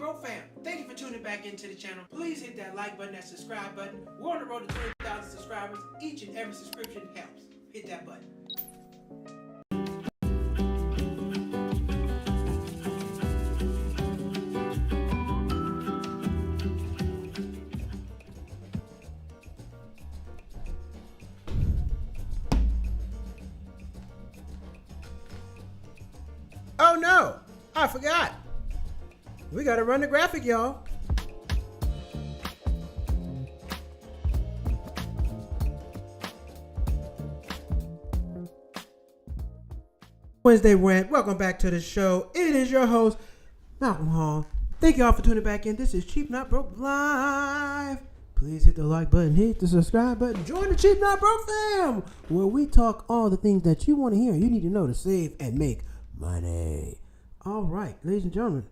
Broke fam, thank you for tuning back into the channel. Please hit that like button, that subscribe button. We're on the road to 20,000 subscribers. Each and every subscription helps. Hit that button. Oh no, I forgot. We gotta run the graphic, y'all. Wednesday Rant, welcome back to the show. It is your host, Malcolm Hall. Thank y'all for tuning back in. This is Cheap Not Broke Live. Please hit the like button, hit the subscribe button, join the Cheap Not Broke fam, where we talk all the things that you want to hear, you need to know to save and make money. All right, ladies and gentlemen,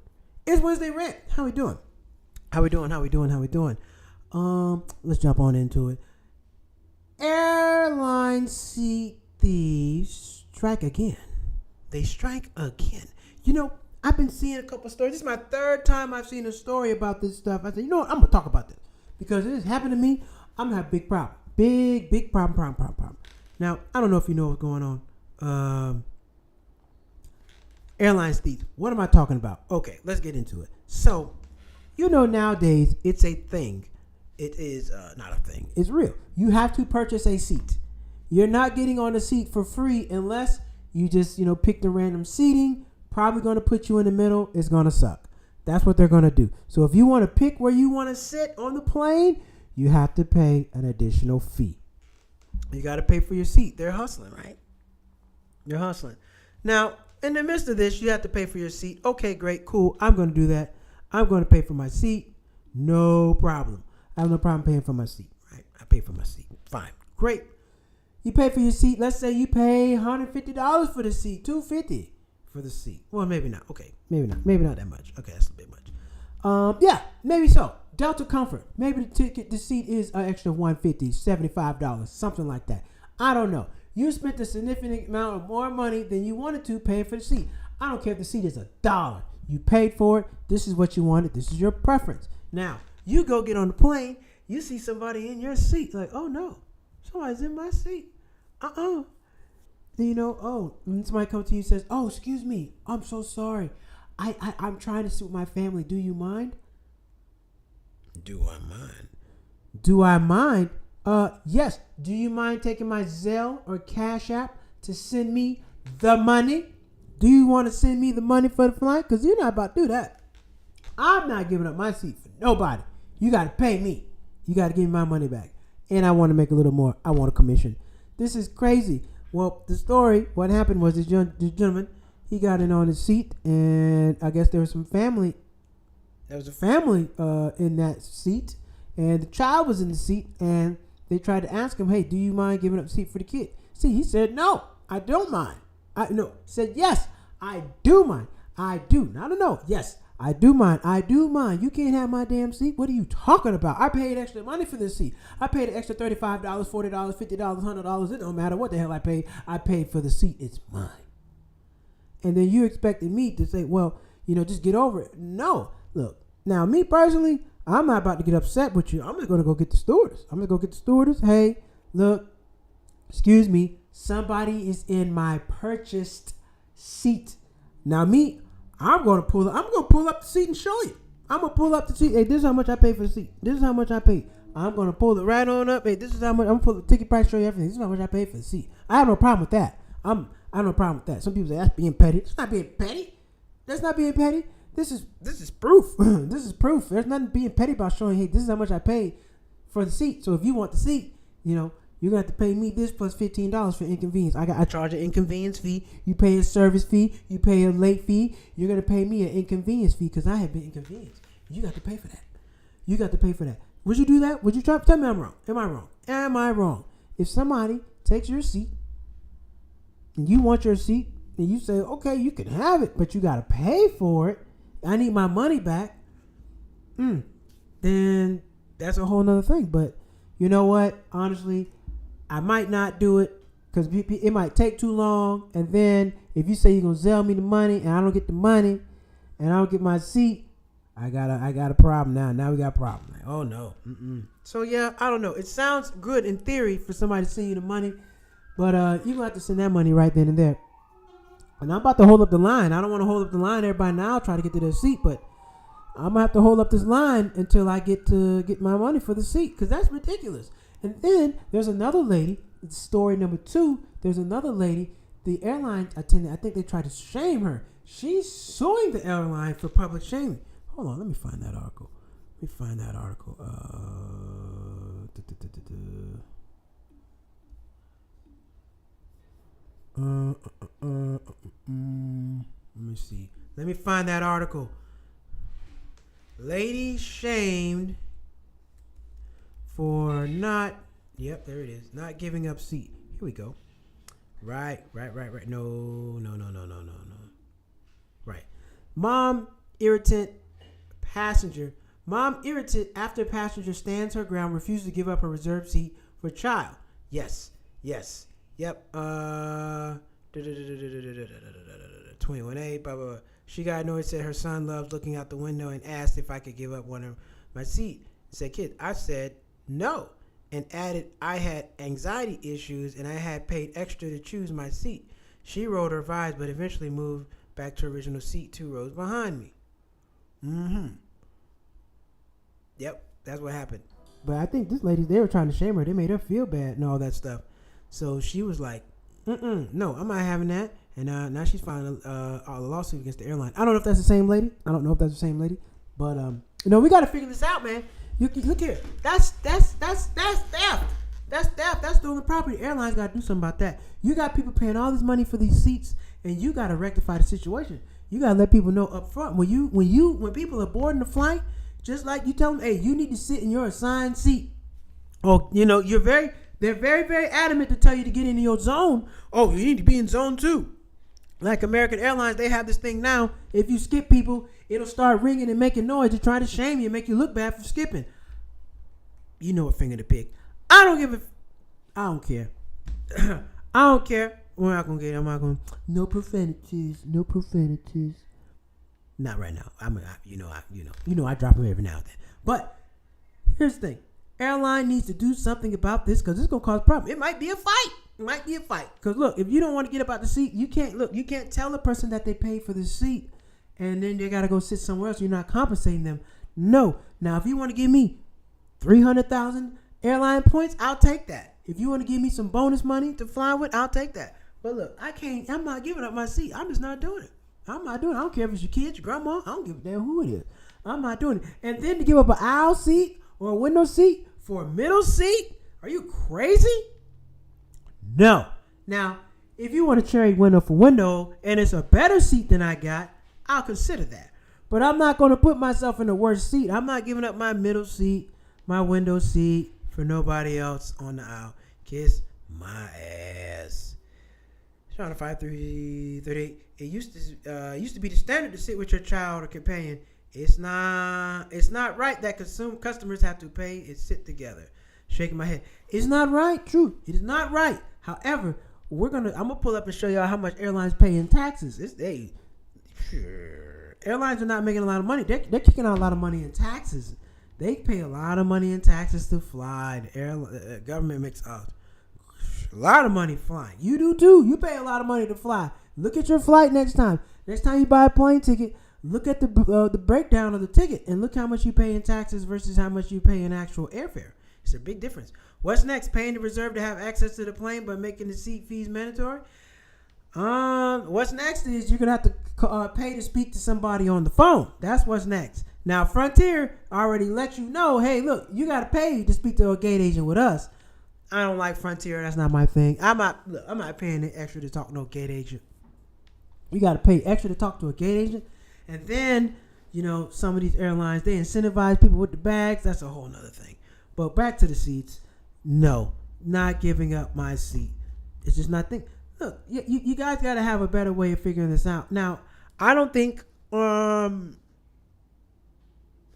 it's Wednesday Rant. How we doing? Let's jump on into it. Airline seat thieves strike again. They strike again. You know, I've been seeing a couple stories. This is my third time I've seen a story about this stuff. I said, you know what? I'm going to talk about this. Because it has happened to me. I'm going to have a big problem. Big problem. Now, I don't know if you know what's going on. Airline thieves. What am I talking about? Okay, let's get into it. So, you know, nowadays, it's a thing. It is not a thing. It's real. You have to purchase a seat. You're not getting on the seat for free unless you just, pick the random seating. Probably going to put you in the middle. It's going to suck. That's what they're going to do. So if you want to pick where you want to sit on the plane, you have to pay an additional fee. You got to pay for your seat. They're hustling, right? They're hustling. Now, in the midst of this, you have to pay for your seat. Okay, great, cool. I'm going to do that. I'm going to pay for my seat. No problem. I have no problem paying for my seat, right? I pay for my seat. Fine. Great. You pay for your seat. Let's say you pay $150 for the seat, $250 for the seat. Well, maybe not. Okay, maybe not. Maybe not that much. Okay, that's a bit much. Yeah, maybe so. Delta Comfort. Maybe the seat is an extra $150, $75, something like that. I don't know. You spent a significant amount of more money than you wanted to pay for the seat. I don't care if the seat is $1. You paid for it. This is what you wanted. This is your preference. Now, you go get on the plane. You see somebody in your seat. Like, oh no, somebody's in my seat. Then when somebody comes to you and says, oh, excuse me, I'm so sorry. I'm trying to sit with my family. Do you mind? Do I mind? Yes. Do you mind taking my Zelle or Cash App to send me the money? Do you want to send me the money for the flight? Because you're not about to do that. I'm not giving up my seat for nobody. You got to pay me. You got to give me my money back. And I want to make a little more. I want a commission. This is crazy. Well, the story, what happened was this gentleman, he got in on his seat, and I guess there was some family. There was a family in that seat, and the child was in the seat, and they tried to ask him, hey, do you mind giving up the seat for the kid? See, he said, no, I don't mind. Said, yes, I do mind. I do. I don't know. Yes, I do mind. You can't have my damn seat. What are you talking about? I paid extra money for this seat. I paid an extra $35, $40, $50, $100. It don't matter what the hell I paid. I paid for the seat. It's mine. And then you expected me to say, well, just get over it. No. Look, now me personally, I'm not about to get upset with you. I'm just going to go get the stewardess. Hey, look, excuse me. Somebody is in my purchased seat. Now me, I'm going to pull up the seat and show you. I'm going to pull up the seat. Hey, this is how much I paid for the seat. This is how much I paid. I'm going to pull it right on up. Hey, this is how much. I'm going to pull the ticket price, show you everything. This is how much I paid for the seat. I have no problem with that. I have no problem with that. Some people say that's being petty. It's not being petty. That's not being petty. This is proof. This is proof. There's nothing being petty about showing, hey, this is how much I paid for the seat. So if you want the seat, you're going to have to pay me this plus $15 for inconvenience. I charge an inconvenience fee. You pay a service fee. You pay a late fee. You're going to pay me an inconvenience fee because I have been inconvenienced. You got to pay for that. Would you do that? Would you tell me I'm wrong? Am I wrong? If somebody takes your seat and you want your seat and you say, okay, you can have it, but you got to pay for it. I need my money back. Then that's a whole nother thing. But you know what? Honestly, I might not do it because it might take too long. And then if you say you're going to sell me the money and I don't get the money and I don't get my seat, I got a problem now. Now we got a problem. Like, oh no. Mm-mm. So yeah, I don't know. It sounds good in theory for somebody to send you the money, but you're gonna have to send that money right then and there. And I'm about to hold up the line. I don't want to hold up the line. Everybody now try to get to their seat, but I'm gonna have to hold up this line until I get my money for the seat, because that's ridiculous. And then there's another lady. Story number 2. There's another lady. The airline attendant, I think they tried to shame her. She's suing the airline for public shaming. Hold on, let me find that article. Let me see. Let me find that article. Lady shamed for not. Yep, there it is. Not giving up seat. Here we go. Right. No. Right. Mom irritant after passenger stands her ground, refuses to give up her reserved seat for child. Yes. Yep. 21A, blah, blah, blah. She got annoyed, said her son loves looking out the window, and asked if I could give up one of my seat. Said, kid, I said no, and added I had anxiety issues and I had paid extra to choose my seat. She rolled her eyes, but eventually moved back to her original seat 2 rows behind me. Yep, that's what happened. But I think this lady, they were trying to shame her. They made her feel bad and all that stuff. So she was like, no, I'm not having that. And now she's filing a lawsuit against the airline. I don't know if that's the same lady. But we got to figure this out, man. Look here. That's theft. That's theft. That's stolen property. Airlines got to do something about that. You got people paying all this money for these seats, and you got to rectify the situation. You got to let people know up front when people are boarding the flight, just like you tell them, hey, you need to sit in your assigned seat. Oh, they're very, very adamant to tell you to get into your zone. Oh, you need to be in zone 2. Like American Airlines, they have this thing now. If you skip people, it'll start ringing and making noise to try to shame you and make you look bad for skipping. You know what finger to pick. I don't care. I don't care. We're not gonna get. I'm not gonna. No profanities. Not right now. I drop them every now and then. But here's the thing. Airline needs to do something about this, because it's gonna cause a problem. It might be a fight. Because look, if you don't want to get up out the seat, you can't tell the person that they paid for the seat and then they got to go sit somewhere else. You're not compensating them. No. Now, if you want to give me 300,000 airline points, I'll take that. If you want to give me some bonus money to fly with, I'll take that. But look, I'm not giving up my seat. I'm just not doing it. I don't care if it's your kids, your grandma. I don't give a damn who it is. I'm not doing it. And then to give up an aisle seat or a window seat for a middle seat? Are you crazy? No. Now, if you want to trade window for window and it's a better seat than I got, I'll consider that. But I'm not going to put myself in the worst seat. I'm not giving up my middle seat, my window seat for nobody else on the aisle. Kiss my ass. Sean 5338. It used to be the standard to sit with your child or companion. It's not right that customers have to pay and sit together. Shaking my head. It's not right. True. It is not right. However, I'm gonna pull up and show y'all how much airlines pay in taxes. Airlines are not making a lot of money. They're kicking out a lot of money in taxes. They pay a lot of money in taxes to fly. The government makes a lot of money flying. You do too. You pay a lot of money to fly. Look at your flight next time. Next time you buy a plane ticket, look at the breakdown of the ticket and look how much you pay in taxes versus how much you pay in actual airfare. It's a big difference. What's next? Paying the reserve to have access to the plane but making the seat fees mandatory? What's next is you're going to have to pay to speak to somebody on the phone. That's what's next. Now, Frontier already let you know, hey, look, you got to pay to speak to a gate agent with us. I don't like Frontier. That's not my thing. I'm not paying the extra to talk to no gate agent. You got to pay extra to talk to a gate agent. And then, some of these airlines, they incentivize people with the bags. That's a whole nother thing. But back to the seats. No, not giving up my seat. It's just not think. Look, you guys got to have a better way of figuring this out. Now, I don't think.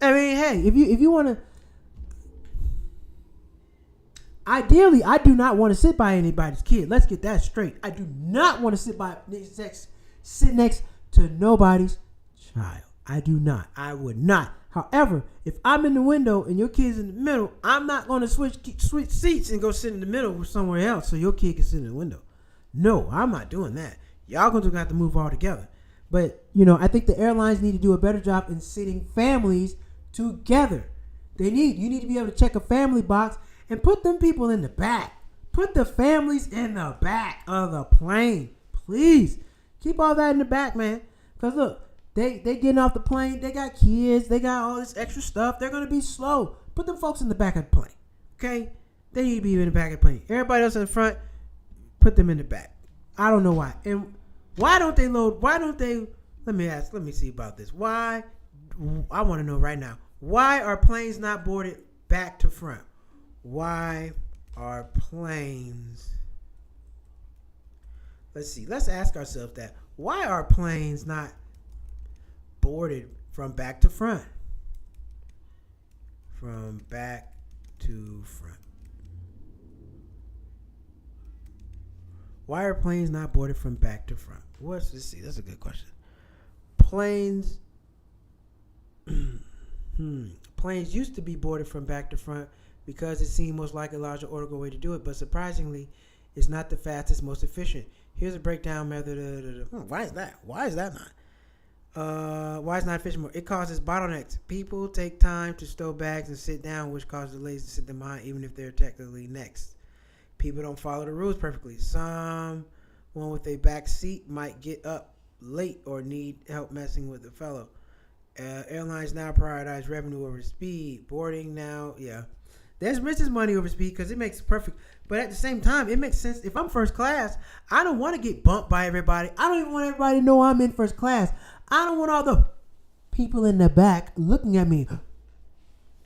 Hey, if you want to. Ideally, I do not want to sit by anybody's kid. Let's get that straight. I do not want to sit next to nobody's child. I do not. I would not. However, if I'm in the window and your kid's in the middle, I'm not going to switch seats and go sit in the middle somewhere else so your kid can sit in the window. No, I'm not doing that. Y'all going to have to move all together. But, I think the airlines need to do a better job in sitting families together. You need to be able to check a family box and put them people in the back. Put the families in the back of the plane. Please. Keep all that in the back, man. Because look, they getting off the plane. They got kids. They got all this extra stuff. They're going to be slow. Put them folks in the back of the plane. Okay? They need to be in the back of the plane. Everybody else in the front, put them in the back. I don't know why. And why don't they, let me see about this. Why, I want to know right now. Why are planes not boarded back to front? Why are planes, let's ask ourselves that. Why are planes not boarded from back to front? From back to front. Why are planes not boarded from back to front? Let's see. That's a good question. Planes used to be boarded from back to front because it seemed most like a logical orderly way to do it, but surprisingly, it's not the fastest, most efficient. Here's a breakdown method. Why is that? Why is that not? Why is not efficient? It causes bottlenecks. People take time to stow bags and sit down, which causes delays to sit them behind, even if they're technically next. People don't follow the rules perfectly. Someone with a back seat might get up late or need help messing with the fellow. Airlines now prioritize revenue over speed. Boarding now, there's business money over speed because it makes it perfect. But at the same time, it makes sense. If I'm first class, I don't want to get bumped by everybody. I don't even want everybody to know I'm in first class. I don't want all the people in the back looking at me.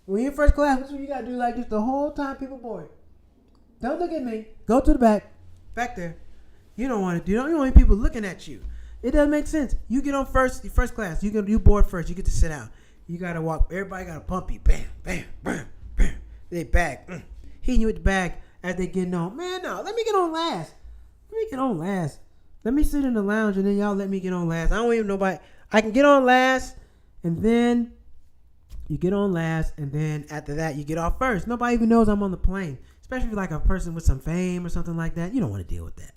When you're in first class, that's what you got to do like this the whole time people board. Don't look at me. Go to the back. Back there. You don't want to do. You don't want people looking at you. It doesn't make sense. You get on first class. You board first. You get to sit down. You got to walk. Everybody got to pump you. Bam, bam, bam, bam. They bag. Hitting you with the bag as they getting on. Man, no. Let me get on last. Let me sit in the lounge and then y'all let me get on last. I don't even know nobody. I can get on last and then you get on last and then after that you get off first. Nobody even knows I'm on the plane. Especially if you're like a person with some fame or something like that. You don't want to deal with that.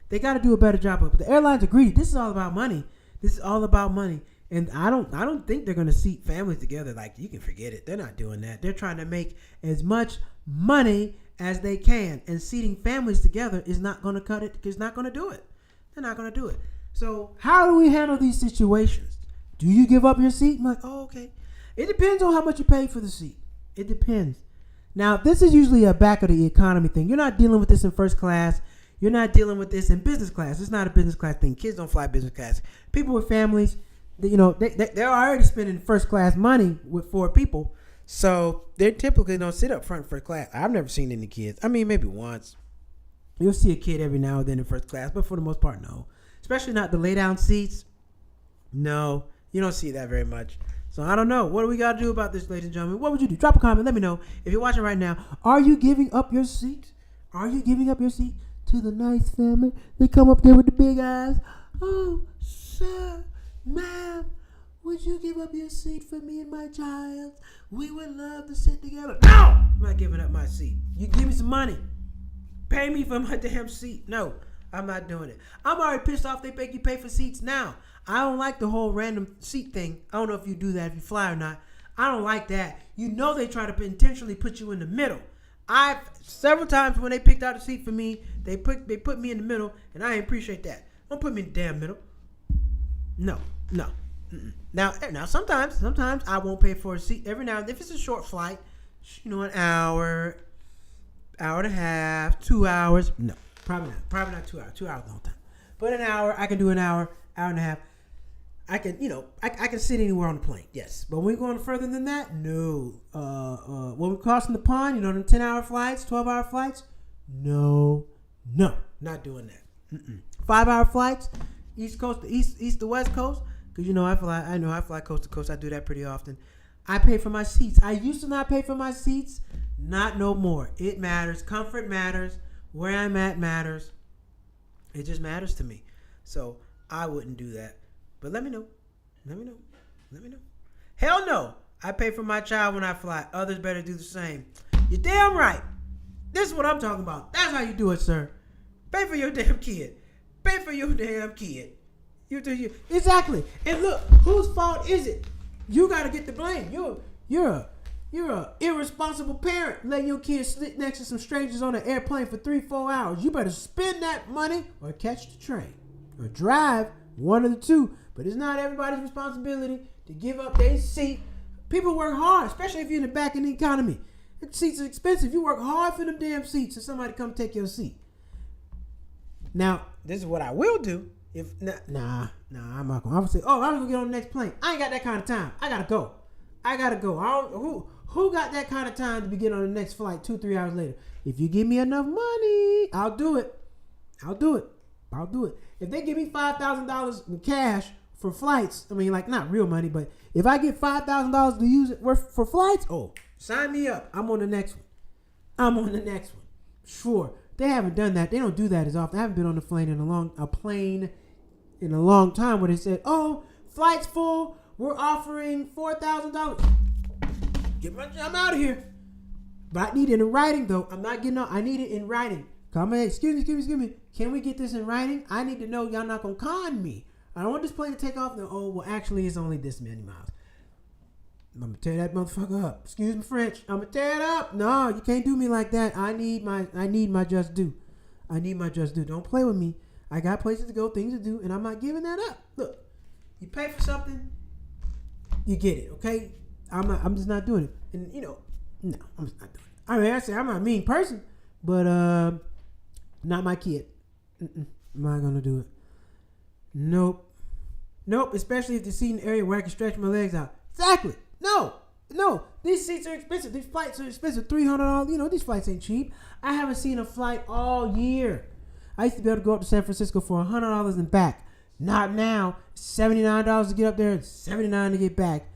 They got to do a better job. But the airlines are greedy. This is all about money. And I don't think they're going to seat families together. Like, you can forget it. They're not doing that. They're trying to make as much money as they can. And seating families together is not going to cut it. It's not going to do it. They're not going to do it. So how do we handle these situations? Do you give up your seat? I'm like, oh, okay. It depends on how much you pay for the seat. It depends. Now, this is usually a back of the economy thing. You're not dealing with this in first class. You're not dealing with this in business class. It's not a business class thing. Kids don't fly business class. People with families, they're already spending first class money with 4 people. So they typically don't sit up front for class. I've never seen any kids. I mean, maybe once. You'll see a kid every now and then in first class, but for the most part, no. Especially not the lay down seats. No, you don't see that very much. So I don't know. What do we got to do about this, ladies and gentlemen? What would you do? Drop a comment. Let me know. If you're watching right now, are you giving up your seat? Are you giving up your seat to the nice family? They come up there with the big eyes. Oh, sir, ma'am, would you give up your seat for me and my child? We would love to sit together. No! I'm not giving up my seat. You give me some money. Pay me for my damn seat. No, I'm not doing it. I'm already pissed off they make you pay for seats now. I don't like the whole random seat thing. I don't know if you do that, if you fly or not. I don't like that. They try to intentionally put you in the middle. Several times when they picked out a seat for me, they put me in the middle, and I didn't appreciate that. Don't put me in the damn middle. No. Mm-mm. Now sometimes I won't pay for a seat. Every now and then, if it's a short flight, an hour and a half, 2 hours. No, probably not 2 hours. 2 hours is a long time. But an hour, I can do an hour and a half. I can, I can sit anywhere on the plane, yes. But when we're going further than that, no. When we're crossing the pond, them 10-hour flights, 12-hour flights, no, not doing that. 5-hour flights, East Coast to East to West Coast, because I fly coast to coast. I do that pretty often. I pay for my seats. I used to not pay for my seats, not no more. It matters. Comfort matters. Where I'm at matters. It just matters to me. So I wouldn't do that. But let me know. Hell no. I pay for my child when I fly. Others better do the same. You're damn right. This is what I'm talking about. That's how you do it, sir. Pay for your damn kid. Pay for your damn kid. Exactly. And look, whose fault is it? You got to get the blame. You're a irresponsible parent letting your kid sit next to some strangers on an airplane for 3-4 hours. You better spend that money or catch the train or drive, one of the two. But it's not everybody's responsibility to give up their seat. People work hard, especially if you're in the back of the economy. Seats are expensive. You work hard for them damn seats so somebody come take your seat. Now, this is what I will do. If I'm not gonna. I'm gonna say, I'm gonna get on the next plane. I ain't got that kind of time. I gotta go. I don't, who got that kind of time to be getting on the next flight 2-3 hours later? If you give me enough money, I'll do it. If they give me $5,000 in cash for flights, I mean, like, not real money, but if I get $5,000 to use it for flights, sign me up. I'm on the next one. Sure. They haven't done that. They don't do that as often. I haven't been on a plane in a long time where they said, flight's full. We're offering $4,000. I'm out of here. But I need it in writing, though. I'm not getting on. I need it in writing. Come in. Excuse me. Can we get this in writing? I need to know y'all not going to con me. I don't want this plane to take off. Actually, it's only this many miles. I'm going to tear that motherfucker up. Excuse me, French. I'm going to tear it up. No, you can't do me like that. I need my just due. Don't play with me. I got places to go, things to do, and I'm not giving that up. Look, you pay for something, you get it, okay? I'm just not doing it. And, no, I'm just not doing it. I mean, I say I'm not a mean person, but not my kid. I'm not going to do it. Nope, especially if the seating area where I can stretch my legs out. Exactly. No, these seats are expensive. These flights are expensive. $300. These flights ain't cheap. I haven't seen a flight all year. I used to be able to go up to San Francisco for $100 and back. Not now. $79 to get up there and $79 to get back.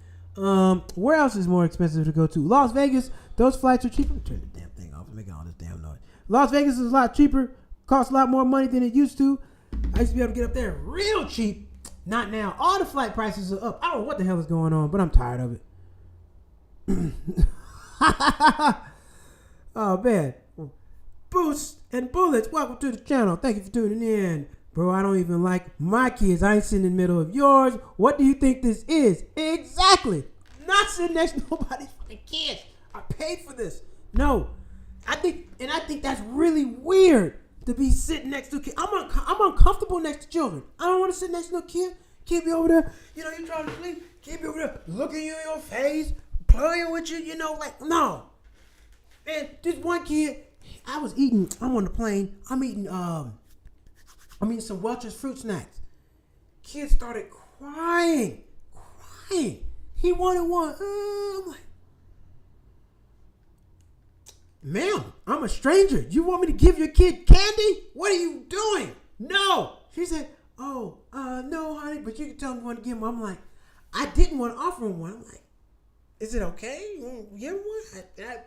Where else is more expensive to go to? Las Vegas. Those flights are cheaper. Turn the damn thing off. I'm making all this damn noise. Las Vegas is a lot cheaper. Costs a lot more money than it used to. I used to be able to get up there real cheap. Not now. All the flight prices are up. I don't know what the hell is going on, but I'm tired of it. Oh, man. Boosts and bullets. Welcome to the channel. Thank you for tuning in. Bro, I don't even like my kids. I ain't sitting in the middle of yours. What do you think this is? Exactly. Not sitting next to nobody's fucking kids. I paid for this. No. I think that's really weird to be sitting next to kids. I'm uncomfortable next to children. I don't want to sit next to no kid. Kid be over there. You're trying to sleep. Kid be over there looking you in your face, playing with you, no. And this one kid, I'm on the plane. I'm eating some Welch's fruit snacks. Kid started crying. He wanted one. I'm like, ma'am, I'm a stranger. You want me to give your kid candy? What are you doing? No. She said, no, honey, but you can tell me when to give him. I'm like, I didn't want to offer him one. I'm like, is it okay? You want to give him one? I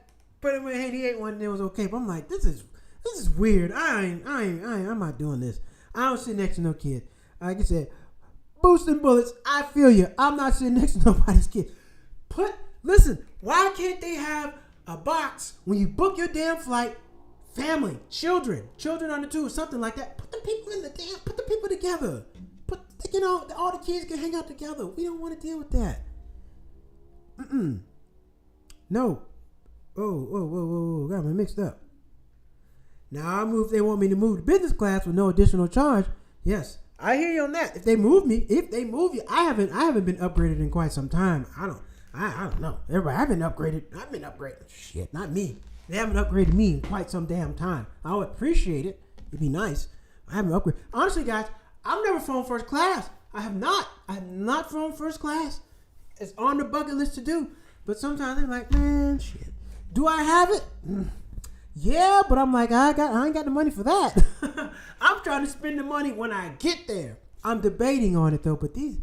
put him in hand. He ate one and it was okay. But I'm like, this is weird. I'm not doing this. I don't sit next to no kid. Like I said, boosting bullets. I feel you. I'm not sitting next to nobody's kid. Listen, why can't they have a box when you book your damn flight? Family, children under two, something like that. Put the people together. All the kids can hang out together. We don't want to deal with that. No. Oh, got me mixed up. Now they want me to move to business class with no additional charge. Yes, I hear you on that. If they move you, I haven't been upgraded in quite some time. I don't know. Everybody, I've been upgraded. Shit, not me. They haven't upgraded me in quite some damn time. I would appreciate it. It'd be nice. I haven't upgraded. Honestly, guys, I've never flown first class. I have not flown first class. It's on the bucket list to do. But sometimes they're like, man, shit. Do I have it? Yeah, but I'm like, I ain't got the money for that. I'm trying to spend the money when I get there. I'm debating on it though, but these,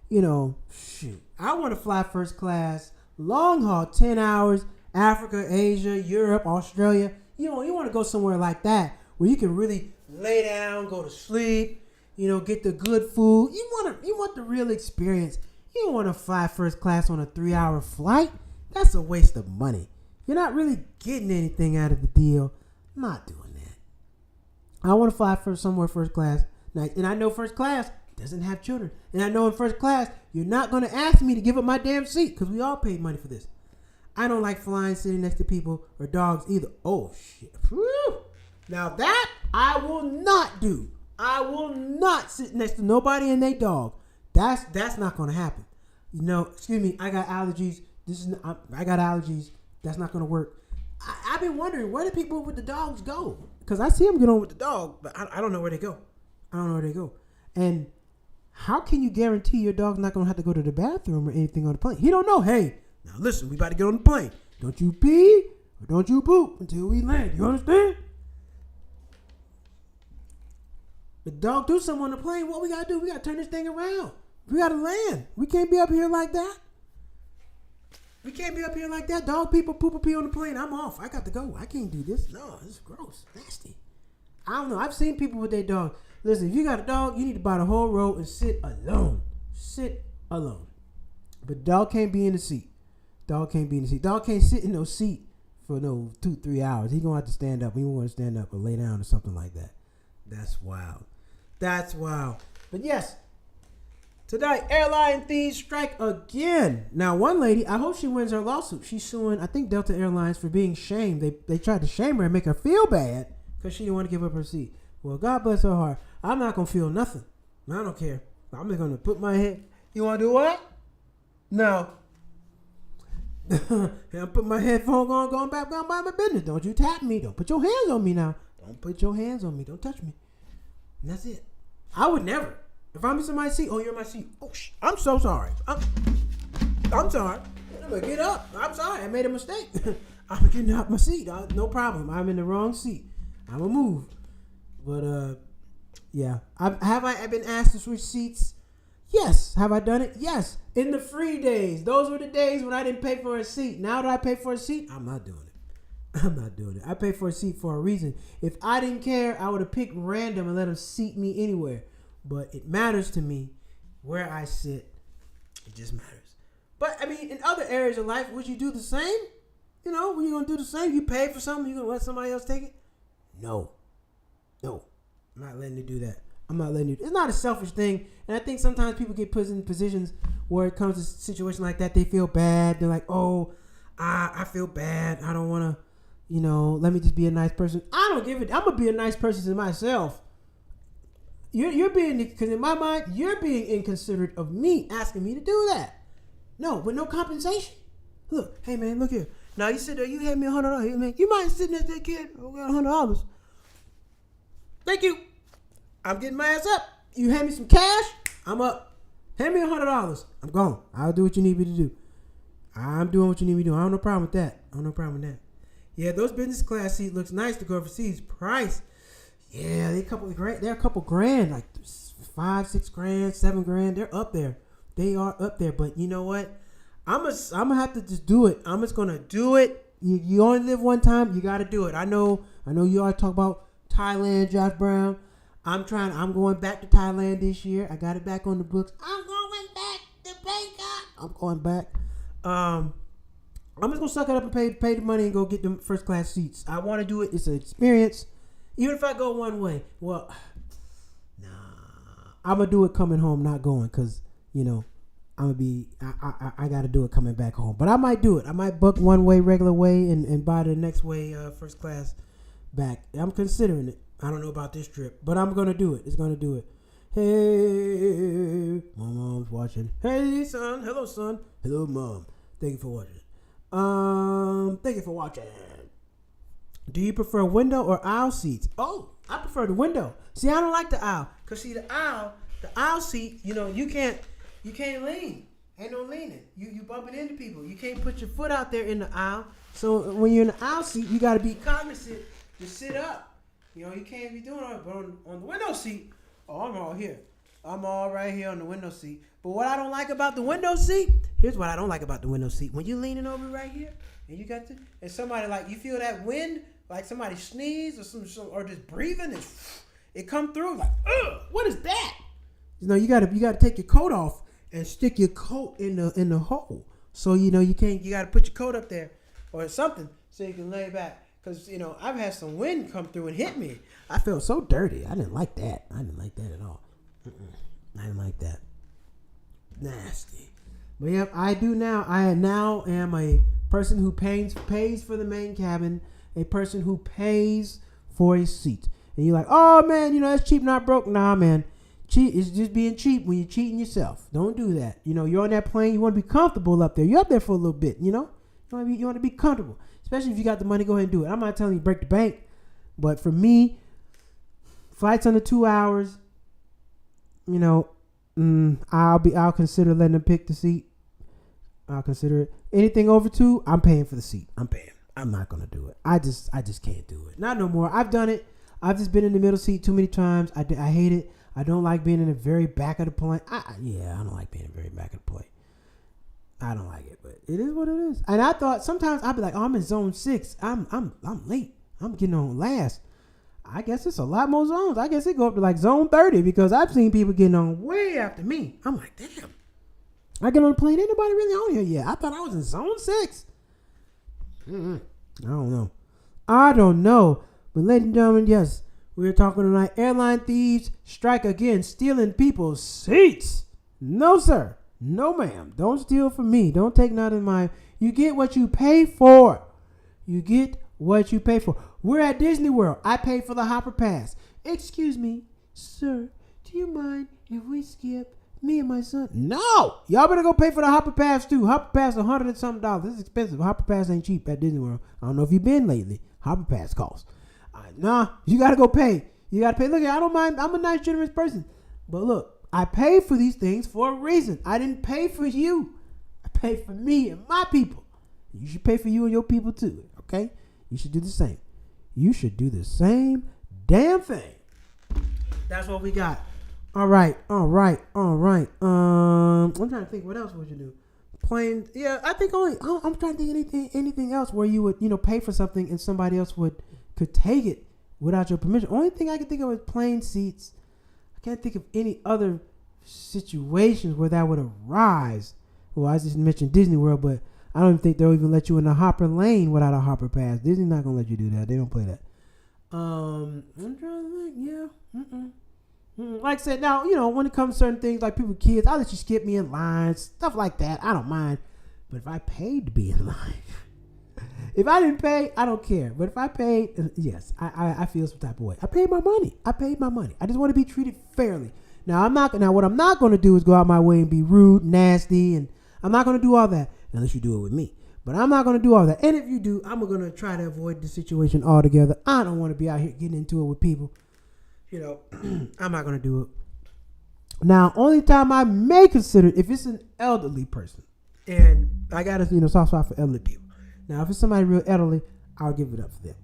shoot. I want to fly first class, long haul, 10 hours, Africa, Asia, Europe, Australia. You want to go somewhere like that where you can really lay down, go to sleep, get the good food. You want the real experience. You don't want to fly first class on a 3-hour flight. That's a waste of money. You're not really getting anything out of the deal. I'm not doing that. I want to fly somewhere first class. And I know first class doesn't have children. And I know in first class, you're not going to ask me to give up my damn seat because we all paid money for this. I don't like flying sitting next to people or dogs either. Oh, shit. Whew. Now that I will not do. I will not sit next to nobody and their dog. That's not going to happen. Excuse me, I got allergies. I got allergies. That's not going to work. I've been wondering, where do people with the dogs go? Because I see them get on with the dog, but I don't know where they go. And how can you guarantee your dog's not going to have to go to the bathroom or anything on the plane? He don't know. Hey, now listen, we about to get on the plane. Don't you pee or don't you poop until we land. You understand? The dog do something on the plane. What we got to do? We got to turn this thing around. We got to land. We can't be up here like that. Dog people poop or pee on the plane. I'm off. I got to go. I can't do this. No, this is gross. Nasty. I don't know. I've seen people with their dog. Listen, if you got a dog, you need to buy the whole row and sit alone. But dog can't be in the seat. Dog can't sit in no seat for no 2-3 hours. He gonna have to stand up. He won't want to stand up or lay down or something like that. That's wild. But yes, today Airline Thieves strike again. Now one lady, I hope she wins her lawsuit. She's suing, I think, Delta Airlines for being shamed. They tried to shame her and make her feel bad because she didn't want to give up her seat. Well, God bless her heart. I'm not gonna feel nothing. I don't care. I'm just gonna put my head. You wanna do what? No. I'm putting my headphone on, going back by my business. Don't you tap me. Don't put your hands on me now. Don't put your hands on me. Don't touch me. And that's it. I would never. If I'm in somebody's seat, oh, you're in my seat. Oh, I'm so sorry. I'm sorry. I'm going to get up. I'm sorry. I made a mistake. I'm getting out my seat. No problem. I'm in the wrong seat. I'm going to move. But, yeah. Have I been asked to switch seats? Yes. Have I done it? Yes. In the free days. Those were the days when I didn't pay for a seat. Now that I pay for a seat, I'm not doing it. I pay for a seat for a reason. If I didn't care, I would have picked random and let them seat me anywhere. But it matters to me where I sit. It just matters. But, I mean, in other areas of life, would you do the same? When you're going to do the same, you pay for something, you're going to let somebody else take it? No. I'm not letting you do that. It's not a selfish thing. And I think sometimes people get put in positions where it comes to a situation like that, they feel bad. They're like, oh, I feel bad. I don't want to, let me just be a nice person. I don't give it. I'm going to be a nice person to myself. You're being, because in my mind, you're being inconsiderate of me asking me to do that. No, with no compensation. Look, hey man, look here. Now you sit there, you hand me $100. Hey, man, you mind sitting next to that kid? I got $100. Thank you. I'm getting my ass up. You hand me some cash, I'm up. Hand me $100. I'm gone. I'll do what you need me to do. I'm doing what you need me to do. I don't have no problem with that. Yeah, those business class seats looks nice to go overseas. Price. Yeah, they're a couple grand, like $5-6 grand, $7 grand. They're up there. They are up there. But you know what? I'm gonna have to just do it. I'm just gonna do it. You only live one time. You got to do it. I know. You always talk about Thailand, Josh Brown. I'm going back to Thailand this year. I got it back on the books. I'm going back to Bangkok. I'm going back. I'm just gonna suck it up and pay the money and go get them first class seats. I want to do it. It's an experience. Even if I go one way, well, nah, I'm gonna do it coming home, not going, cause I'm gonna be. I gotta do it coming back home. But I might do it. I might book one way, regular way, and buy the next way, first class back. I'm considering it. I don't know about this trip, but I'm gonna do it. It's gonna do it. Hey, my mom's watching. Hey, son. Hello, son. Hello, mom. Thank you for watching. Thank you for watching. Do you prefer window or aisle seats? Oh, I prefer the window. See, I don't like the aisle. Cause see, the aisle seat, you can't lean. Ain't no leaning. You bumping into people. You can't put your foot out there in the aisle. So when you're in the aisle seat, you got to be cognizant to sit up. You can't be doing it. But on the window seat, I'm all here. I'm all right here on the window seat. But what I don't like about the window seat, here's what I don't like about the window seat. When you're leaning over right here, and you got and somebody you feel that wind, like somebody sneeze or just breathing, it come through like, ugh, what is that? You gotta take your coat off and stick your coat in the hole. So you got to put your coat up there or something so you can lay back. Because I've had some wind come through and hit me. I felt so dirty. I didn't like that. I didn't like that at all. I didn't like that. Nasty. But yep, I do now. I now am a person who pays for the main cabin, a person who pays for a seat. And you're like, oh man, that's cheap, not broke. Nah, man. Cheat is just being cheap when you're cheating yourself. Don't do that. You're on that plane. You want to be comfortable up there. You're up there for a little bit. You want to be comfortable. Especially if you got the money, go ahead and do it. I'm not telling you break the bank, but for me, flights under 2 hours, I'll consider letting them pick the seat. I'll consider it. Anything over 2, I'm paying for the seat. I'm paying. I'm not gonna do it. I just can't do it. Not no more. I've done it. I've just been in the middle seat too many times. I hate it. I don't like being in the very back of the plane. I don't like being in the very back of the plane. I don't like it, but it is what it is. And I thought sometimes I'd be like, oh, I'm in zone 6. I'm late. I'm getting on last. I guess it's a lot more zones. I guess it go up to like zone 30 because I've seen people getting on way after me. I'm like, damn. I get on the plane. Ain't nobody really on here yet. I thought I was in zone 6. I don't know. But ladies and gentlemen, yes, we're talking tonight. Airline thieves strike again, stealing people's seats. No, sir. No, ma'am. Don't steal from me. Don't take nothing of mine. You get what you pay for. You get what you pay for. We're at Disney World. I paid for the Hopper Pass. Excuse me, sir. Do you mind if we skip me and my son? No. Y'all better go pay for the Hopper Pass too. Hopper Pass $100 and something. This is expensive. Hopper Pass ain't cheap at Disney World. I don't know if you've been lately. Hopper Pass costs. Nah, you got to go pay. You got to pay. Look, I don't mind. I'm a nice, generous person. But look. I pay for these things for a reason. I didn't pay for you. I pay for me and my people. You should pay for you and your people too. Okay? You should do the same. You should do the same damn thing. That's what we got. All right. I'm trying to think what else would you do. Plane. Yeah, I think I'm trying to think anything else where you would pay for something and somebody else could take it without your permission. Only thing I can think of is plane seats. Can't think of any other situations where that would arise. Well, I just mentioned Disney World, but I don't even think they'll even let you in the Hopper lane without a Hopper Pass. Disney's not gonna let you do that. They don't play that. I'm trying to think. Yeah. Like I said, now when it comes to certain things like people with kids, I'll let you skip me in lines, stuff like that. I don't mind. But if I paid to be in line, if I didn't pay, I don't care. But if I paid, yes, I feel some type of way. I paid my money. I just want to be treated fairly. Now what I'm not going to do is go out my way and be rude, nasty, and I'm not going to do all that unless you do it with me. But I'm not going to do all that. And if you do, I'm going to try to avoid the situation altogether. I don't want to be out here getting into it with people. I'm not going to do it. Now, only time I may consider if it's an elderly person, and I got a soft spot for elderly people. Now, if it's somebody real elderly, I'll give it up for them.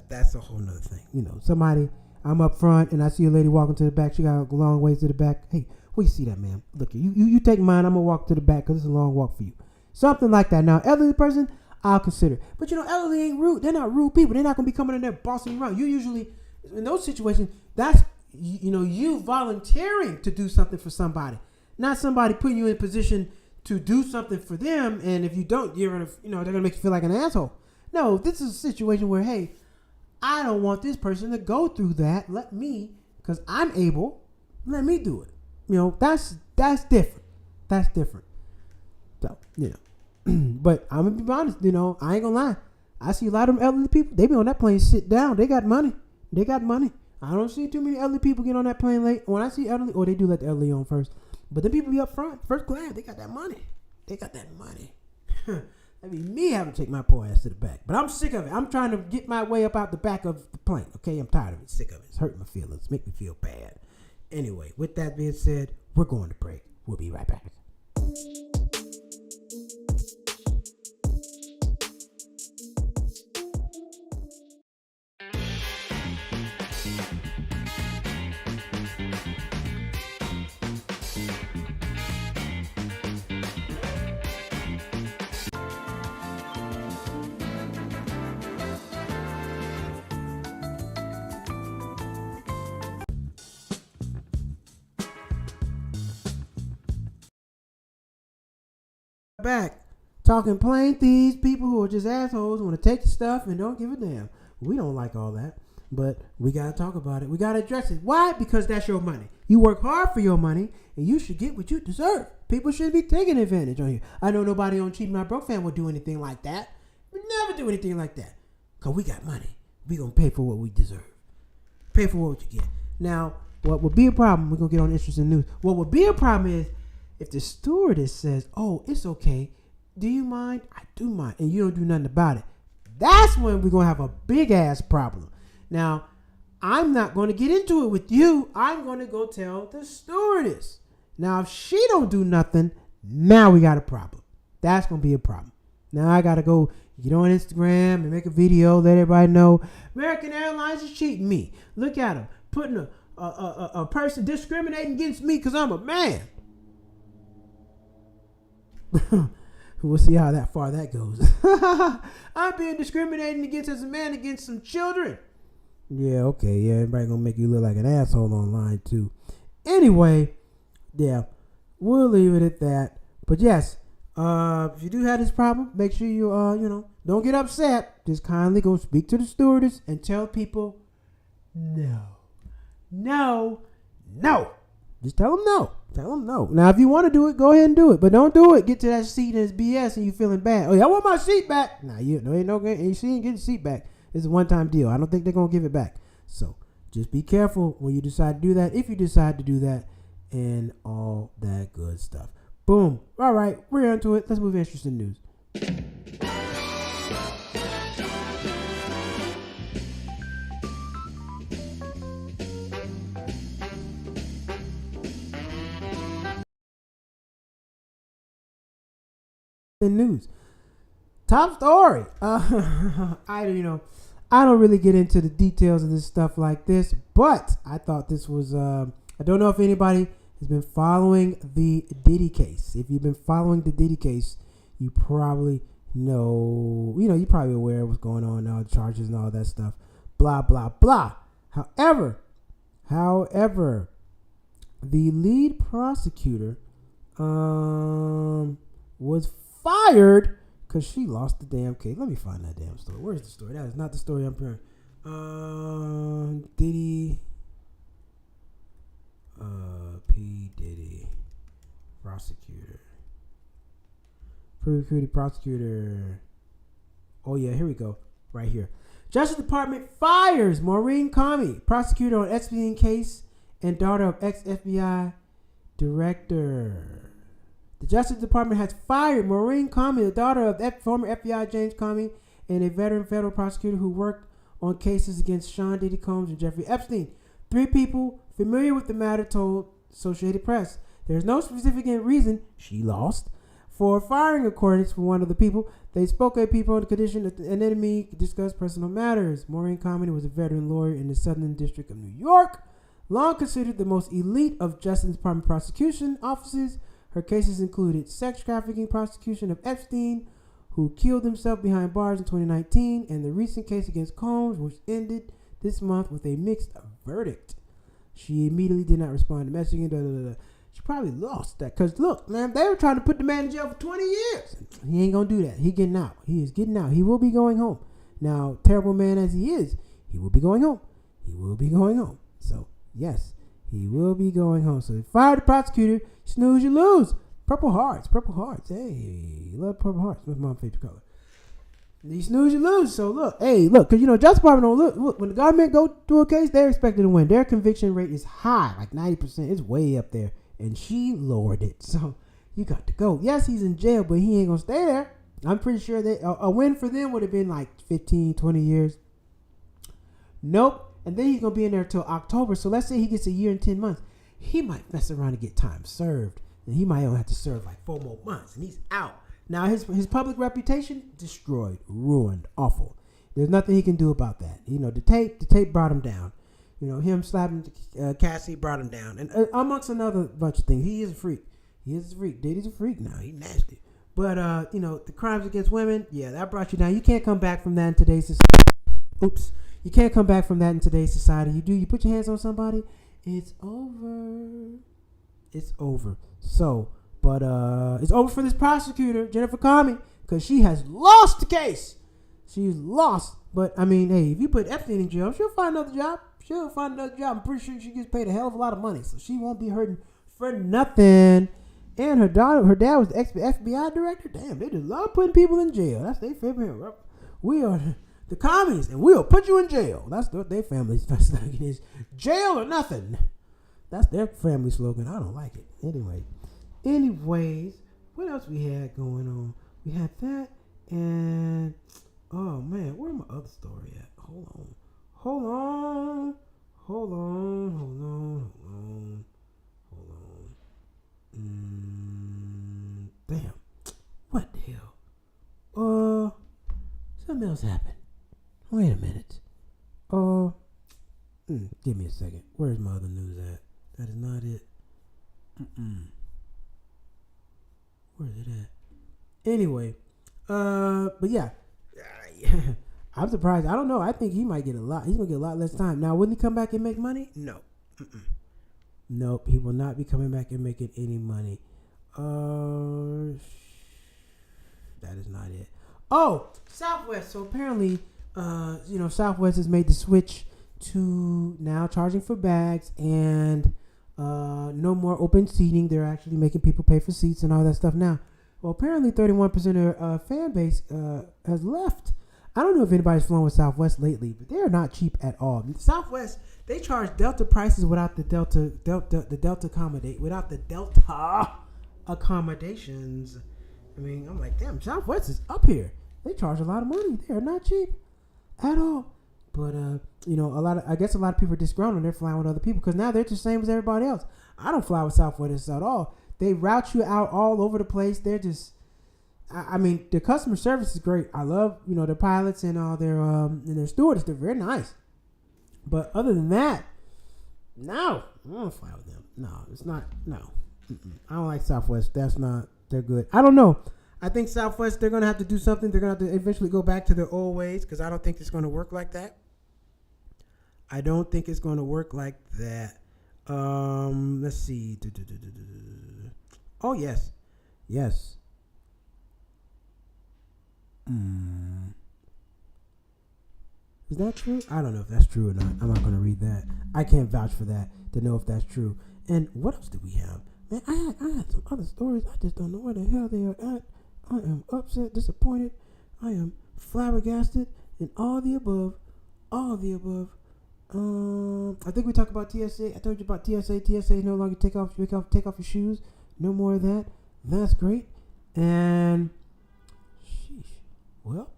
That's a whole nother thing. Somebody, I'm up front and I see a lady walking to the back. She got a long ways to the back. Hey, where you see that, ma'am? Look, you take mine. I'm going to walk to the back because it's a long walk for you. Something like that. Now, elderly person, I'll consider. But, elderly ain't rude. They're not rude people. They're not going to be coming in there bossing you around. You usually, in those situations, that's, you volunteering to do something for somebody. Not somebody putting you in a position to do something for them, and if you don't, they're gonna make you feel like an asshole. No, this is a situation where, hey, I don't want this person to go through that. Let me, because I'm able, let me do it. That's different. That's different. So, but I'm gonna be honest. I ain't gonna lie. I see a lot of them elderly people. They be on that plane, sit down. They got money. I don't see too many elderly people get on that plane late. When I see elderly, they do let the elderly on first. But the people be up front, first class, they got that money. That'd be me having to take my poor ass to the back. But I'm sick of it. I'm trying to get my way up out the back of the plane. Okay, I'm tired of it. Sick of it. It's hurting my feelings. Make me feel bad. Anyway, with that being said, we're going to break. We'll be right back. back talking plain thieves, people who are just assholes, want to take the stuff and don't give a damn. We don't like all that, but we got to talk about it. We got to address it. Why? Because that's your money. You work hard for your money, and you should get what you deserve. People shouldn't be taking advantage on you. I know nobody on Cheap Not Broke Fan would do anything like that. We never do anything like that. Because we got money. We going to pay for what we deserve. Pay for what you get. Now, what would be a problem, we're going to get on interesting news. What would be a problem is if the stewardess says, oh, it's okay. Do you mind? I do mind. And you don't do nothing about it. That's when we're going to have a big ass problem. Now, I'm not going to get into it with you. I'm going to go tell the stewardess. Now, if she don't do nothing, now we got a problem. That's going to be a problem. Now I got to go get on Instagram and make a video, let everybody know American Airlines is cheating me. Look at them putting a person discriminating against me because I'm a man. We'll see how far that goes. I'm being discriminated against as a man against some children. Yeah, okay. Yeah, everybody gonna make you look like an asshole online too. Anyway, yeah, we'll leave it at that. But yes, if you do have this problem, make sure you don't get upset. Just kindly go speak to the stewardess and tell people no. Just tell them no. Tell them no. Now, if you want to do it, go ahead and do it. But don't do it. Get to that seat and it's BS and you feeling bad. Oh, yeah, I want my seat back. Nah, she ain't getting the seat back. It's a one-time deal. I don't think they're going to give it back. So, just be careful when you decide to do that. If you decide to do that and all that good stuff. Boom. All right, we're into it. Let's move to interesting news. The news. Top story. I don't really get into the details of this stuff like this, but I thought this was. I don't know if anybody has been following the Diddy case. If you've been following the Diddy case, you probably know. You're probably aware of what's going on now, the charges and all that stuff. Blah blah blah. However, the lead prosecutor was fired because she lost the damn case. Let me find that damn story. Where's the story? That is not the story I'm hearing. Diddy. P. Diddy. Prosecutor. Oh, yeah, here we go. Right here. Justice Department fires Maureen Comey, prosecutor on Epstein case and daughter of ex-FBI director. The Justice Department has fired Maureen Comey, the daughter of former FBI James Comey, and a veteran federal prosecutor who worked on cases against Sean Diddy Combs and Jeffrey Epstein. 3 people familiar with the matter told Associated Press. There is no specific reason she lost for firing, according to one of the people. They spoke to people on the condition that an enemy discussed personal matters. Maureen Comey was a veteran lawyer in the Southern District of New York, long considered the most elite of Justice Department prosecution offices. Her cases included sex trafficking prosecution of Epstein, who killed himself behind bars in 2019, and the recent case against Combs, which ended this month with a mixed verdict. She immediately did not respond to messaging. She probably lost that because, look, man, they were trying to put the man in jail for 20 years. He ain't going to do that. He getting out. He is getting out. He will be going home. Now, terrible man as he is, he will be going home. So, yes, he will be going home. So, they fired the prosecutor. Snooze, you lose. Purple hearts. Hey, love purple hearts. That's my favorite color. You snooze, you lose. So look, because Justice Department don't look. When the government go through a case, they're expected to win. Their conviction rate is high, like 90%. It's way up there, and she lowered it. So you got to go. Yes, he's in jail, but he ain't gonna stay there. I'm pretty sure that a win for them would have been like 15, 20 years. Nope. And then he's gonna be in there till October. So let's say he gets a year and 10 months. He might mess around and get time served, and he might only have to serve like 4 more months, and he's out. Now, his public reputation, destroyed, ruined, awful. There's nothing he can do about that. The tape brought him down. Him slapping Cassie brought him down. And amongst another bunch of things. He is a freak. Diddy's a freak now. He's nasty. But, the crimes against women, yeah, that brought you down. You can't come back from that in today's society. Oops. You can't come back from that in today's society. You put your hands on somebody, it's over. So, But it's over for this prosecutor, Jennifer Comey, because she has lost the case. She's lost. But, I mean, hey, if you put Epstein in jail, she'll find another job. I'm pretty sure she gets paid a hell of a lot of money. So she won't be hurting for nothing. And her dad was the FBI director. Damn, they just love putting people in jail. That's their favorite. We are the commies, and we'll put you in jail. That's what their family's slogan is. Jail or nothing. That's their family slogan. I don't like it. Anyways, what else we had going on? We had that, and oh man, where's my other story at? Hold on. Damn. What the hell? Something else happened. Wait a minute. Give me a second. Where's my other news at? That is not it. Where is it at? Anyway, but yeah. I'm surprised. I don't know. I think he might get a lot. He's gonna get a lot less time. Now, will he come back and make money? No. Nope. He will not be coming back and making any money. That is not it. Oh, Southwest. So apparently, Southwest has made the switch to now charging for bags and no more open seating. They're actually making people pay for seats and all that stuff now. Well, apparently 31% of their fan base has left. I don't know if anybody's flown with Southwest lately, but they're not cheap at all. Southwest, they charge Delta prices without the Delta accommodations. I mean, I'm like, damn, Southwest is up here. They charge a lot of money. They are not cheap at all. But I guess a lot of people are disgruntled. They're flying with other people because now they're just the same as everybody else. I don't fly with Southwest at all. They route you out all over the place. They're just, I mean, the customer service is great. I love, the pilots and all their stewardess. They're very nice. But other than that, no, I don't fly with them. No, it's not. No, I don't like Southwest. They're good. I don't know. I think Southwest, they're going to have to do something. They're going to have to eventually go back to their old ways because I don't think it's going to work like that. Let's see. Oh, yes. Is that true? I don't know if that's true or not. I'm not going to read that. I can't vouch for that to know if that's true. And what else did we have? Man, I had some other stories. I just don't know where the hell they are at. I am upset, disappointed. I am flabbergasted, and all the above. I think we talked about TSA. I told you about TSA. TSA no longer take off your shoes. No more of that. That's great. And sheesh. Well.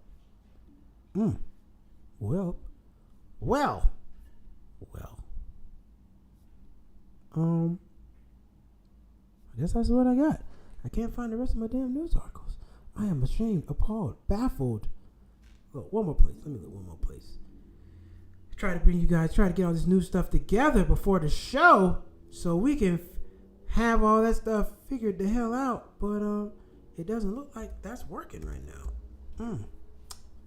I guess that's what I got. I can't find the rest of my damn news articles. I am ashamed, appalled, baffled. Look, one more place. Let me look one more place. Try to get all this new stuff together before the show so we can have all that stuff figured the hell out. But it doesn't look like that's working right now.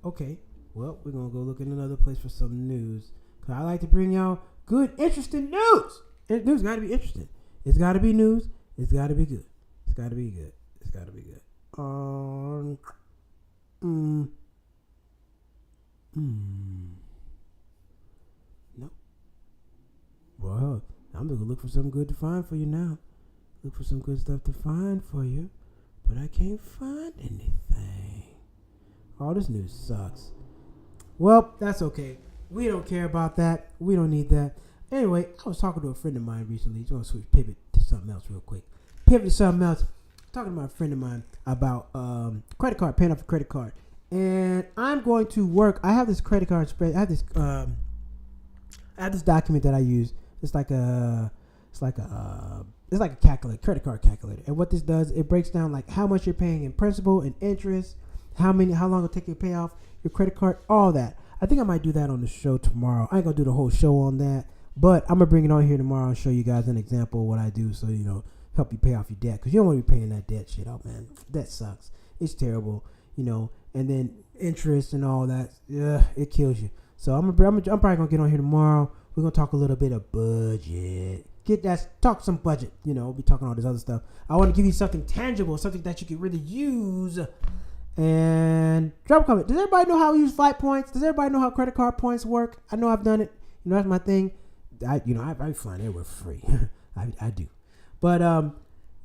Okay. Well, we're going to go look in another place for some news. Because I like to bring y'all good, interesting news. And news got to be interesting. It's got to be news. It's got to be good. It's got to be good. Nope. Well, I'm going to look for something good to find for you now. Look for some good stuff to find for you. But I can't find anything. All this news sucks. Well, that's okay. We don't care about that. We don't need that. Anyway, I was talking to a friend of mine recently. He's going to pivot to something else real quick. Talking to my friend of mine about credit card, paying off a credit card. And I'm going to work. I have this credit card spread. I have this document that I use. It's like a calculator, credit card calculator. And what this does, it breaks down like how much you're paying in principal and interest, how long it'll take you to pay off your credit card, all that. I think I might do that on the show tomorrow. I ain't gonna do the whole show on that, but I'm gonna bring it on here tomorrow and show you guys an example of what I do, so help you pay off your debt, because you don't want to be paying that debt shit out, man. That sucks. It's terrible, and then interest and all that. It kills you. So I'm probably gonna get on here tomorrow. We're gonna talk a little bit of budget. talk some budget. We'll be talking all this other stuff. I want to give you something tangible, something that you can really use. And drop a comment. Does everybody know how we use flight points? Does everybody know how credit card points work? I know I've done it. That's my thing. I fly everywhere for free. I do. But I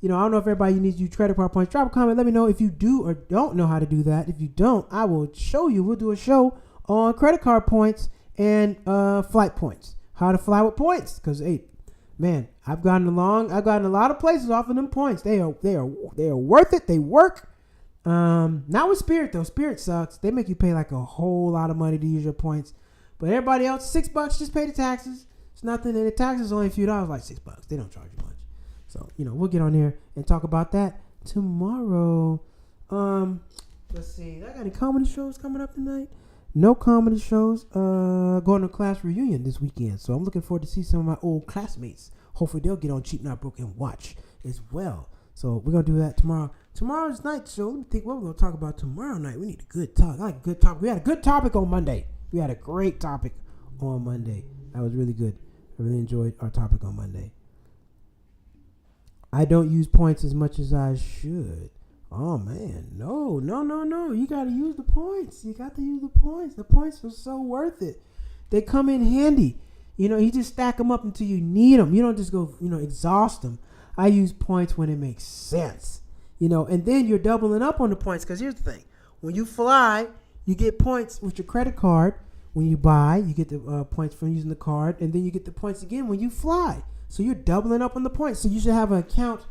don't know if everybody needs to use credit card points. Drop a comment. Let me know if you do or don't know how to do that. If you don't, I will show you. We'll do a show on credit card points and flight points. How to fly with points. Because, hey, man, I've gotten a lot of places off of them points. They are worth it. They work. Not with Spirit though. Spirit sucks. They make you pay like a whole lot of money to use your points. But everybody else, $6, just pay the taxes. It's nothing. And the taxes is only a few dollars, like $6. They don't charge you much. So, we'll get on there and talk about that tomorrow. Let's see. I got any comedy shows coming up tonight? No comedy shows. Going to a class reunion this weekend. So I'm looking forward to see some of my old classmates. Hopefully they'll get on Cheap Not Broke and watch as well. So we're going to do that tomorrow. Tomorrow's night show. Let me think what we're going to talk about tomorrow night. We need a good talk. I like a good topic. We had a good topic on Monday. We had a great topic on Monday. That was really good. I really enjoyed our topic on Monday. I don't use points as much as I should. Oh, man. No. You got to use the points. You got to use the points. The points are so worth it. They come in handy. You just stack them up until you need them. You don't just go, exhaust them. I use points when it makes sense. And then you're doubling up on the points. Because here's the thing. When you fly, you get points with your credit card. When you buy, you get the points from using the card. And then you get the points again when you fly. So you're doubling up on the points. So you should have an account.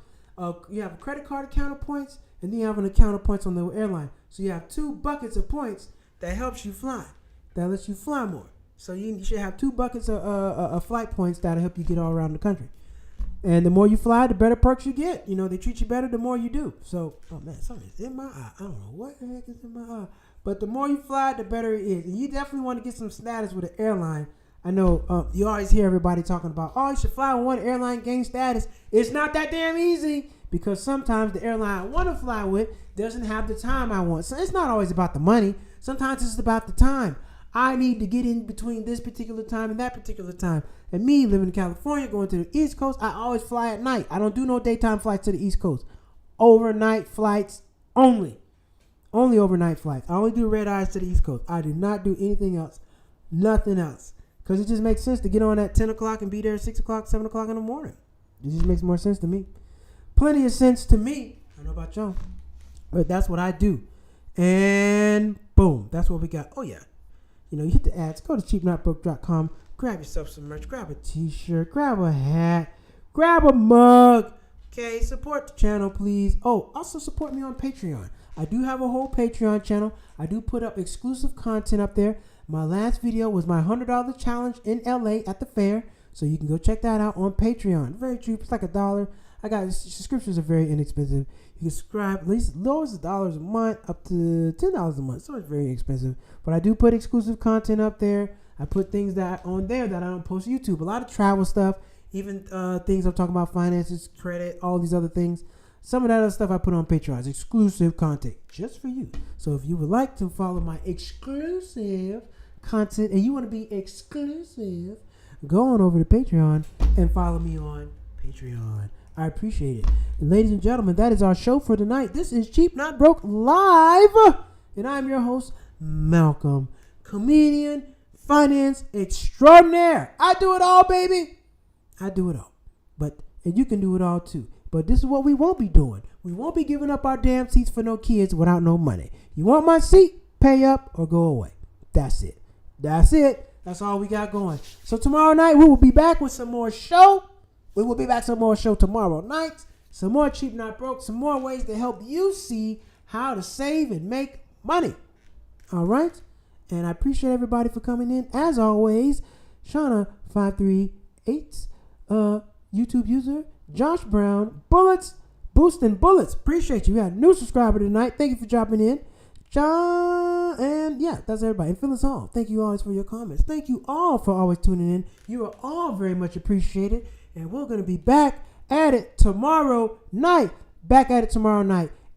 You have a credit card account of points. And then you have an account of points on the airline. So you have 2 buckets of points that helps you fly. That lets you fly more. So you should have 2 buckets of flight points that'll help you get all around the country. And the more you fly, the better perks you get. They treat you better the more you do. So, oh man, something's in my eye. I don't know what the heck is in my eye. But the more you fly, the better it is. And you definitely want to get some status with an airline. I know you always hear everybody talking about, you should fly with one airline, gain status. It's not that damn easy. Because sometimes the airline I want to fly with doesn't have the time I want. So it's not always about the money. Sometimes it's about the time. I need to get in between this particular time and that particular time. And me living in California, going to the East Coast, I always fly at night. I don't do no daytime flights to the East Coast. Overnight flights only. Only overnight flights. I only do red eyes to the East Coast. I do not do anything else. Nothing else. Because it just makes sense to get on at 10 o'clock and be there at 6 o'clock, 7 o'clock in the morning. It just makes more sense to me. Plenty of sense to me. I don't know about y'all. But that's what I do. And boom. That's what we got. Oh, yeah. You hit the ads. Go to cheapnotbroke.com. Grab yourself some merch. Grab a t-shirt. Grab a hat. Grab a mug. Okay. Support the channel, please. Oh, also support me on Patreon. I do have a whole Patreon channel. I do put up exclusive content up there. My last video was my $100 challenge in LA at the fair. So you can go check that out on Patreon. Very cheap. It's like $1. I got subscriptions are very inexpensive. You can subscribe at least low as $1 a month up to $10 a month. So it's very inexpensive. But I do put exclusive content up there. I put things that on there that I don't post to YouTube. A lot of travel stuff, even things I'm talking about, finances, credit, all these other things. Some of that other stuff I put on Patreon. It's exclusive content just for you. So if you would like to follow my exclusive content and you want to be exclusive, go on over to Patreon and follow me on Patreon. I appreciate it. And ladies and gentlemen, that is our show for tonight. This is Cheap Not Broke Live. And I'm your host, Malcolm. Comedian, finance extraordinaire. I do it all, baby. I do it all. And you can do it all too. But this is what we won't be doing. We won't be giving up our damn seats for no kids without no money. You want my seat? Pay up or go away. That's it. That's it. That's all we got going. So tomorrow night, we will be back with some more show. We will be back some more show tomorrow night. Some more Cheap Not Broke. Some more ways to help you see how to save and make money. All right? And I appreciate everybody for coming in. As always, Shauna538, YouTube user, Josh Brown, Bullets, Boosting Bullets. Appreciate you. We got a new subscriber tonight. Thank you for dropping in. John, and yeah, that's everybody. And Phyllis Hall, thank you always for your comments. Thank you all for always tuning in. You are all very much appreciated. And we're going to be back at it tomorrow night.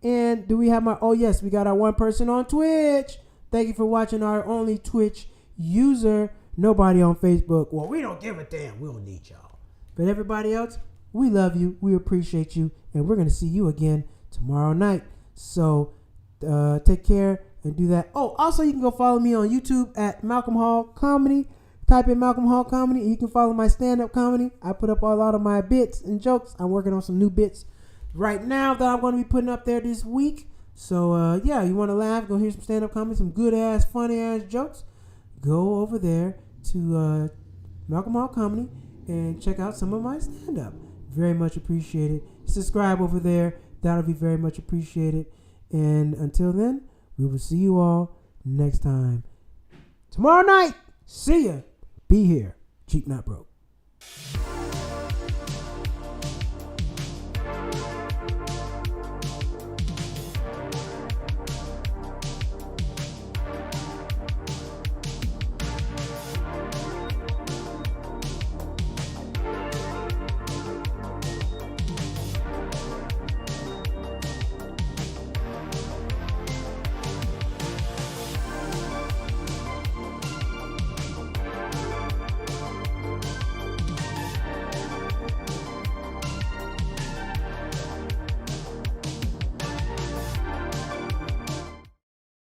And do we have oh yes, we got our one person on Twitch. Thank you for watching our only Twitch user. Nobody on Facebook. Well, we don't give a damn. We don't need y'all. But everybody else, we love you. We appreciate you. And we're going to see you again tomorrow night. So take care and do that. Oh, also you can go follow me on YouTube at Malcolm Hall Comedy. Type in Malcolm Hall Comedy and you can follow my stand-up comedy. I put up a lot of my bits and jokes. I'm working on some new bits right now that I'm going to be putting up there this week. So, yeah, you want to laugh, go hear some stand-up comedy, some good-ass, funny-ass jokes. Go over there to Malcolm Hall Comedy and check out some of my stand-up. Very much appreciated. Subscribe over there. That'll be very much appreciated. And until then, we will see you all next time. Tomorrow night. See ya. Be here. Cheap Not Broke.